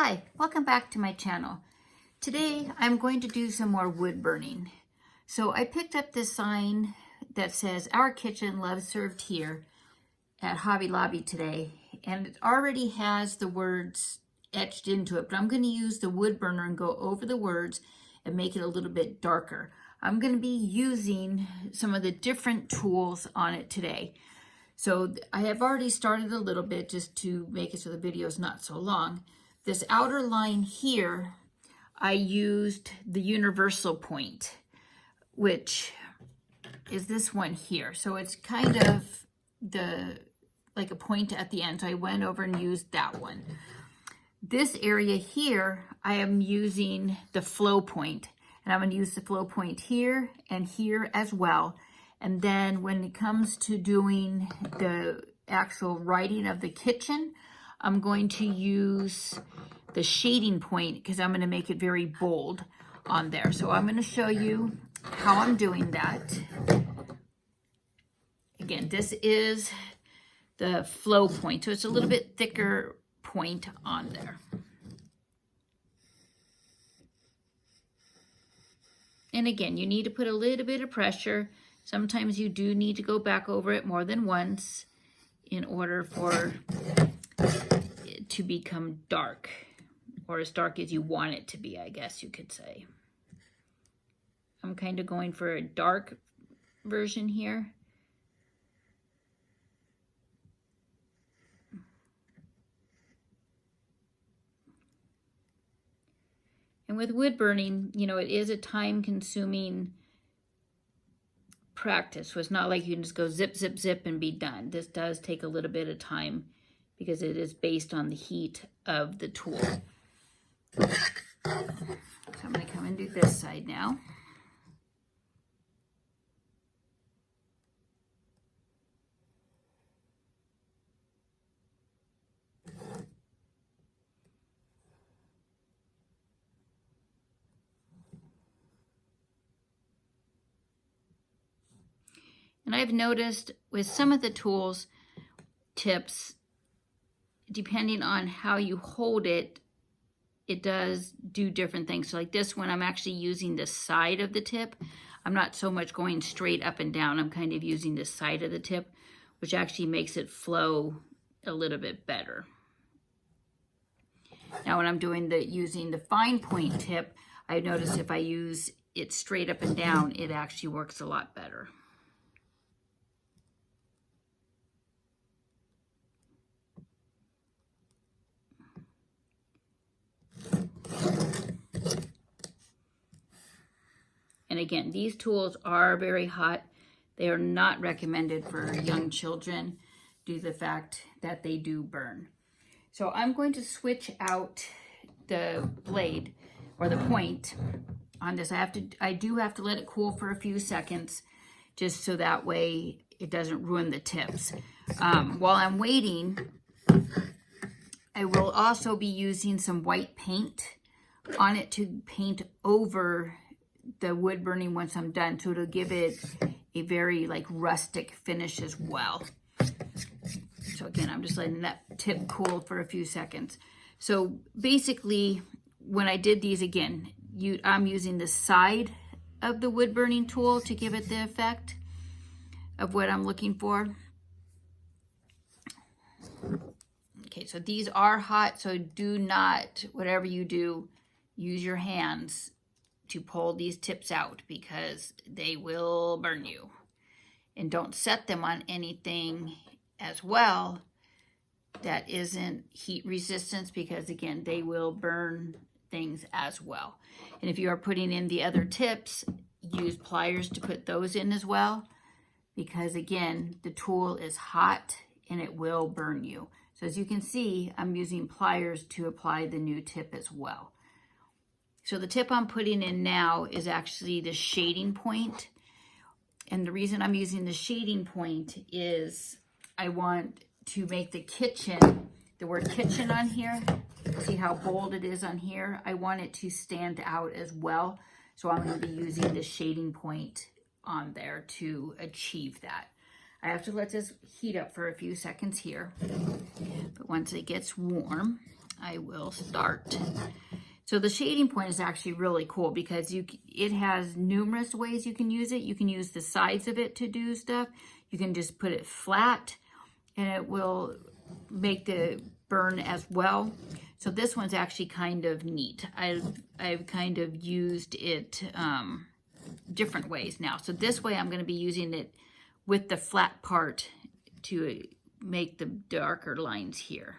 Hi, welcome back to my channel. Today I'm going to do some more wood burning. So I picked up this sign that says "Our kitchen, love served here" at Hobby Lobby today, and it already has the words etched into it, but I'm going to use the wood burner and go over the words and make it a little bit darker. I'm going to be using some of the different tools on it today. So I have already started a little bit just to make it so the video is not so long. This outer line here, I used the universal point, which is this one here. So it's kind of like a point at the end. So I went over and used that one. This area here, I am using the flow point, and I'm going to use the flow point here and here as well. And then when it comes to doing the actual writing of the kitchen, I'm going to use the shading point because I'm going to make it very bold on there. So I'm going to show you how I'm doing that. Again, this is the flow point, so it's a little bit thicker point on there. And again, you need to put a little bit of pressure. Sometimes you do need to go back over it more than once in order for it to become dark, or as dark as you want it to be, I guess you could say. I'm kind of going for a dark version here. And with wood burning, you know, it is a time-consuming practice. So it's not like you can just go zip, zip, zip and be done. This does take a little bit of time because it is based on the heat of the tool. So I'm going to come and do this side now. And I've noticed with some of the tools, tips, depending on how you hold it, it does do different things. So like this one, I'm actually using the side of the tip. I'm not so much going straight up and down. I'm kind of using the side of the tip, which actually makes it flow a little bit better. Now when I'm doing using the fine point tip, I notice if I use it straight up and down, it actually works a lot better. And again, these tools are very hot. They are not recommended for young children due to the fact that they do burn. So I'm going to switch out the blade or the point on this. I do have to let it cool for a few seconds just so that way it doesn't ruin the tips. While I'm waiting, I will also be using some white paint on it to paint over the wood burning once I'm done, so it'll give it a very like rustic finish as well. So again, I'm just letting that tip cool for a few seconds. So basically, when I did these again, I'm using the side of the wood burning tool to give it the effect of what I'm looking for. Okay, so these are hot, so do not, whatever you do, use your hands to pull these tips out because they will burn you. And don't set them on anything as well that isn't heat resistance because again, they will burn things as well. And if you are putting in the other tips, use pliers to put those in as well because again, the tool is hot and it will burn you. So as you can see, I'm using pliers to apply the new tip as well. So the tip I'm putting in now is actually the shading point. And the reason I'm using the shading point is I want to make the kitchen, the word kitchen on here, see how bold it is on here? I want it to stand out as well. So I'm going to be using the shading point on there to achieve that. I have to let this heat up for a few seconds here. But once it gets warm, I will start. So the shading point is actually really cool because it has numerous ways you can use it. You can use the sides of it to do stuff. You can just put it flat and it will make the burn as well. So this one's actually kind of neat. I've kind of used it different ways now. So this way I'm going to be using it with the flat part to make the darker lines here.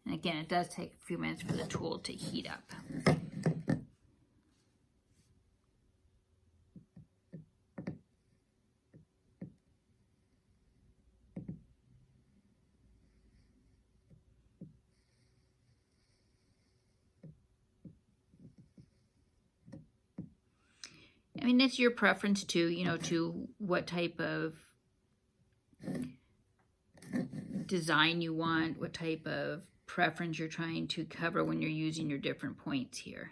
And again, it does take a few minutes for the tool to heat up. I mean, it's your preference too, you know, to what type of design you want, what type of preference you're trying to cover when you're using your different points here.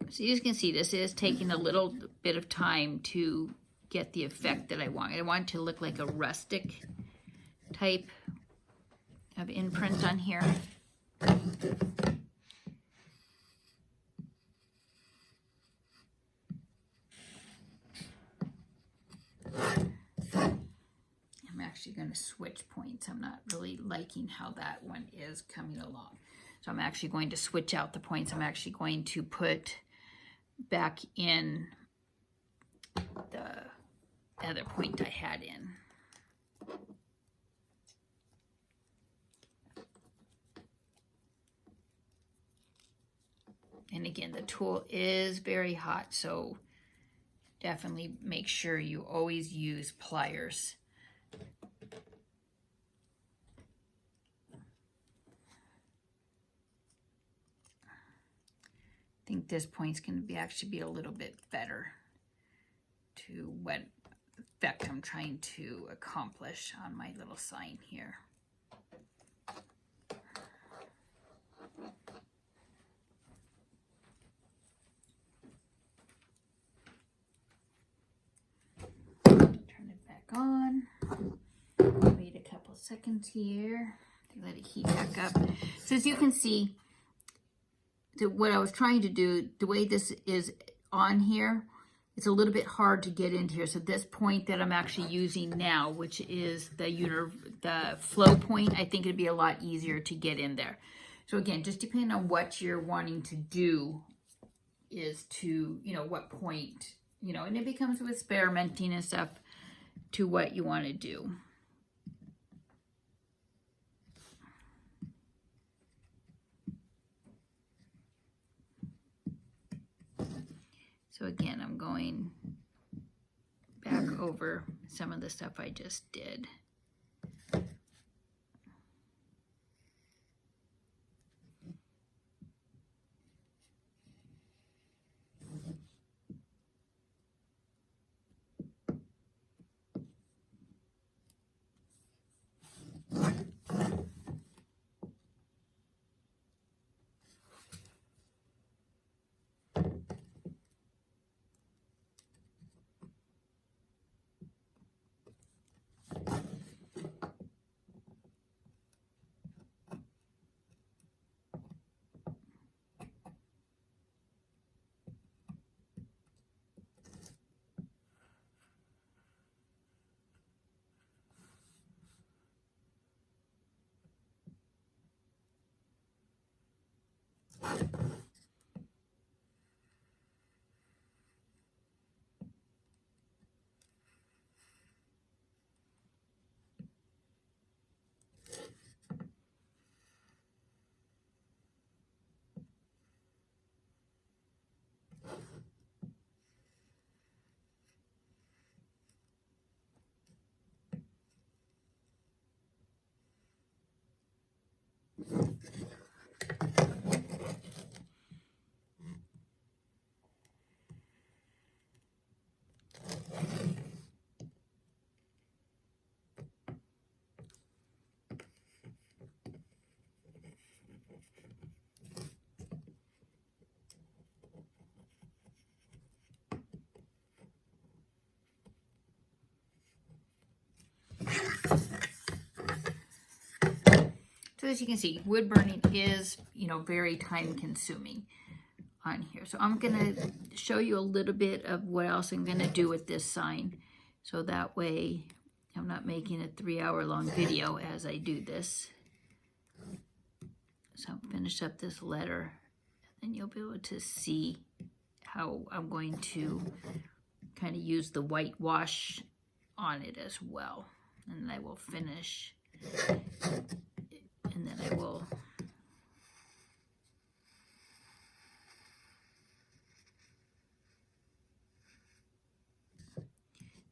So you can see this is taking a little bit of time to get the effect that I want. I want it to look like a rustic type of imprint on here. I'm actually going to switch points. I'm not really liking how that one is coming along. So I'm actually going to switch out the points. I'm actually going to put back in the other point I had in. And again, the tool is very hot, so definitely make sure you always use pliers. I think this point's going to actually be a little bit better to what effect I'm trying to accomplish on my little sign here. Turn it back on. Wait a couple seconds here to let it heat back up. So as you can see, what I was trying to do, the way this is on here, it's a little bit hard to get into here. So this point that I'm actually using now, which is the flow point, I think it'd be a lot easier to get in there. So again, just depending on what you're wanting to do is to, you know, what point, you know, and it becomes with experimenting and stuff to what you want to do. So again, I'm going back over some of the stuff I just did. So as you can see, wood burning is, very time consuming on here. So I'm going to show you a little bit of what else I'm going to do with this sign. So that way I'm not making a 3-hour long video as I do this. So I'll finish up this letter and you'll be able to see how I'm going to kind of use the whitewash on it as well. And then I will finish, and then I will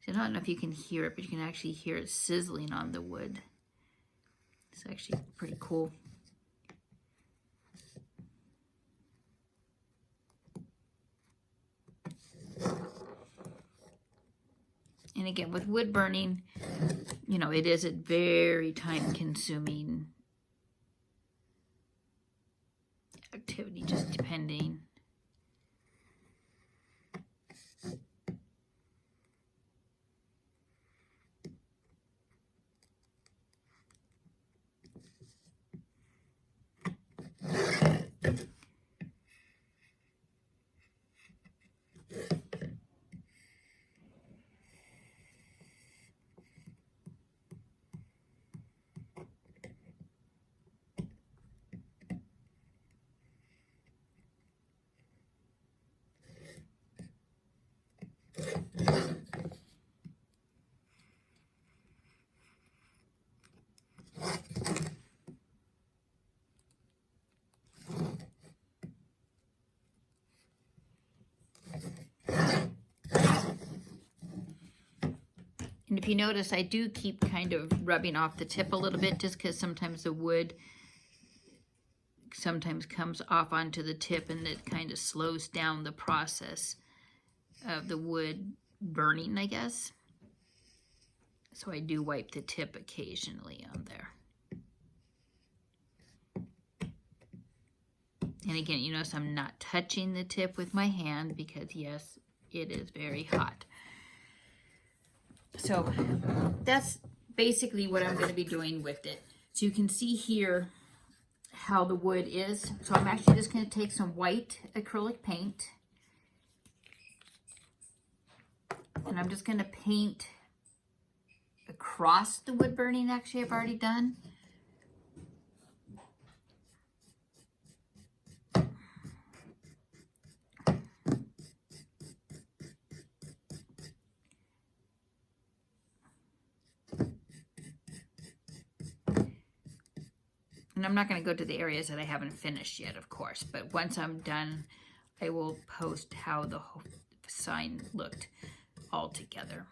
I don't know if you can hear it, but you can actually hear it sizzling on the wood. It's actually pretty cool. And again, with wood burning, it is a very time-consuming activity, just depending. And if you notice, I do keep kind of rubbing off the tip a little bit, just because sometimes the wood sometimes comes off onto the tip and it kind of slows down the process of the wood burning, I guess. So I do wipe the tip occasionally on there. And again, you notice I'm not touching the tip with my hand because, yes, it is very hot. So that's basically what I'm going to be doing with it. So you can see here how the wood is. So I'm actually just going to take some white acrylic paint. And I'm just going to paint across the wood burning, actually I've already done. And I'm not going to go to the areas that I haven't finished yet, of course. But once I'm done, I will post how the whole sign looked all together.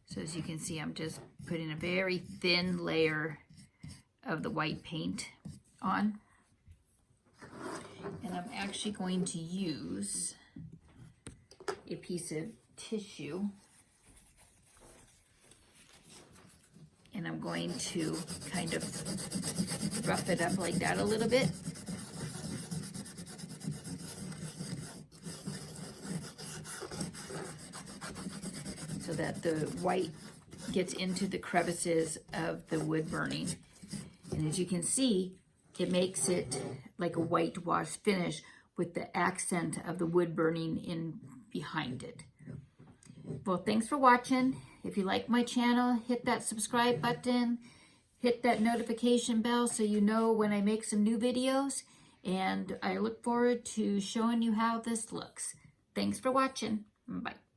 So as you can see, I'm just putting a very thin layer of the white paint on. And I'm actually going to use a piece of tissue. And I'm going to kind of rough it up like that a little bit. So that the white gets into the crevices of the wood burning. And as you can see, it makes it like a whitewash finish with the accent of the wood burning in behind it. Well, thanks for watching. If you like my channel, hit that subscribe button, hit that notification bell so you know when I make some new videos. And I look forward to showing you how this looks. Thanks for watching. Bye.